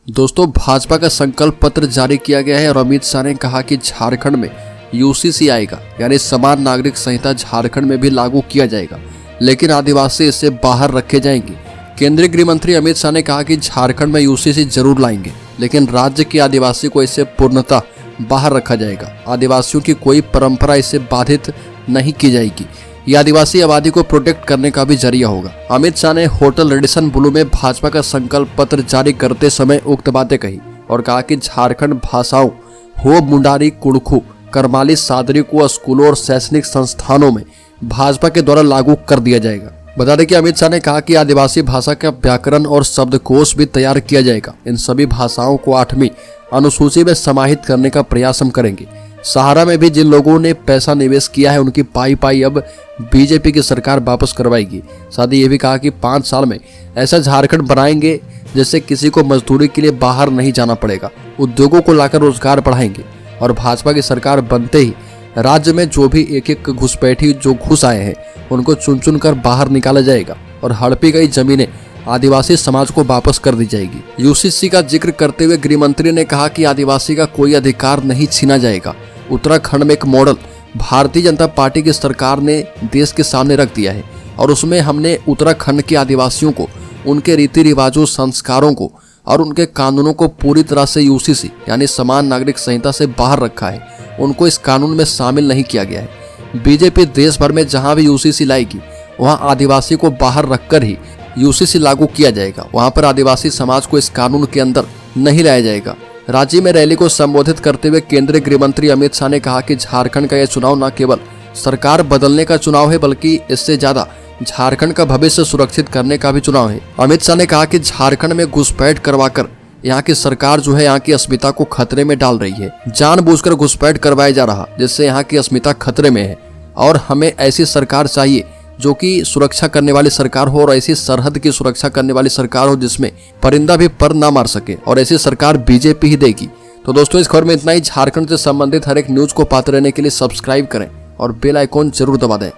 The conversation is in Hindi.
दोस्तों, भाजपा का संकल्प पत्र जारी किया गया है और अमित शाह ने कहा कि झारखंड में यूसीसी आएगा, यानी समान नागरिक संहिता झारखंड में भी लागू किया जाएगा, लेकिन आदिवासी इससे बाहर रखे जाएंगे। केंद्रीय गृह मंत्री अमित शाह ने कहा कि झारखंड में यूसीसी जरूर लाएंगे, लेकिन राज्य के आदिवासी को इससे पूर्णतः बाहर रखा जाएगा। आदिवासियों की कोई परंपरा इससे बाधित नहीं की जाएगी। यह आदिवासी आबादी को प्रोटेक्ट करने का भी जरिया होगा। अमित शाह ने होटल रेडिसन ब्लू में भाजपा का संकल्प पत्र जारी करते समय उक्त बातें कही और कहा कि झारखंड भाषाओं हो मुंडारी, कुड़खू, करमाली, सादरी को स्कूलों और शैक्षणिक संस्थानों में भाजपा के द्वारा लागू कर दिया जाएगा। बता दें कि अमित शाह ने कहा कि आदिवासी भाषा का व्याकरण और शब्दकोश भी तैयार किया जाएगा। इन सभी भाषाओं को 8वीं अनुसूची में समाहित करने का प्रयास हम करेंगे। सहारा में भी जिन लोगों ने पैसा निवेश किया है उनकी पाई अब बीजेपी की सरकार वापस करवाएगी। साथ ही ये भी कहा कि 5 साल में ऐसा झारखंड बनाएंगे जिससे किसी को मजदूरी के लिए बाहर नहीं जाना पड़ेगा। उद्योगों को लाकर रोजगार बढ़ाएंगे और भाजपा की सरकार बनते ही राज्य में जो भी एक घुसपैठी जो घुस आए हैं उनको चुन चुन कर बाहर निकाला जाएगा और हड़पी गई जमीनें आदिवासी समाज को वापस कर दी जाएगी। यूसीसी का जिक्र करते हुए गृह मंत्री ने कहा कि आदिवासी का कोई अधिकार नहीं छीना जाएगा। उत्तराखंड में एक मॉडल भारतीय जनता पार्टी की सरकार ने देश के सामने रख दिया है और उसमें हमने उत्तराखंड के आदिवासियों को, उनके रीति रिवाजों, संस्कारों को और उनके कानूनों को पूरी तरह से यूसीसी यानी समान नागरिक संहिता से बाहर रखा है। उनको इस कानून में शामिल नहीं किया गया है। बीजेपी देश भर में जहां भी यूसीसी लाएगी वहां आदिवासी को बाहर रखकर ही यूसीसी लागू किया जाएगा। वहां पर आदिवासी समाज को इस कानून के अंदर नहीं लाया जाएगा। रांची में रैली को संबोधित करते हुए केंद्रीय गृह मंत्री अमित शाह ने कहा कि झारखंड का यह चुनाव न केवल सरकार बदलने का चुनाव है, बल्कि इससे ज्यादा झारखंड का भविष्य सुरक्षित करने का भी चुनाव है। अमित शाह ने कहा कि झारखंड में घुसपैठ करवाकर यहाँ की सरकार जो है यहाँ की अस्मिता को खतरे में डाल रही है। जानबूझकर घुसपैठ करवाया जा रहा, जिससे यहाँ की अस्मिता खतरे में है और हमें ऐसी सरकार चाहिए जो कि सुरक्षा करने वाली सरकार हो और ऐसी सरहद की सुरक्षा करने वाली सरकार हो जिसमें परिंदा भी पर ना मार सके, और ऐसी सरकार बीजेपी ही देगी। तो दोस्तों, इस खबर में इतना ही। झारखंड से संबंधित हर एक न्यूज को पाते रहने के लिए सब्सक्राइब करें और बेल आइकॉन जरूर दबा दें।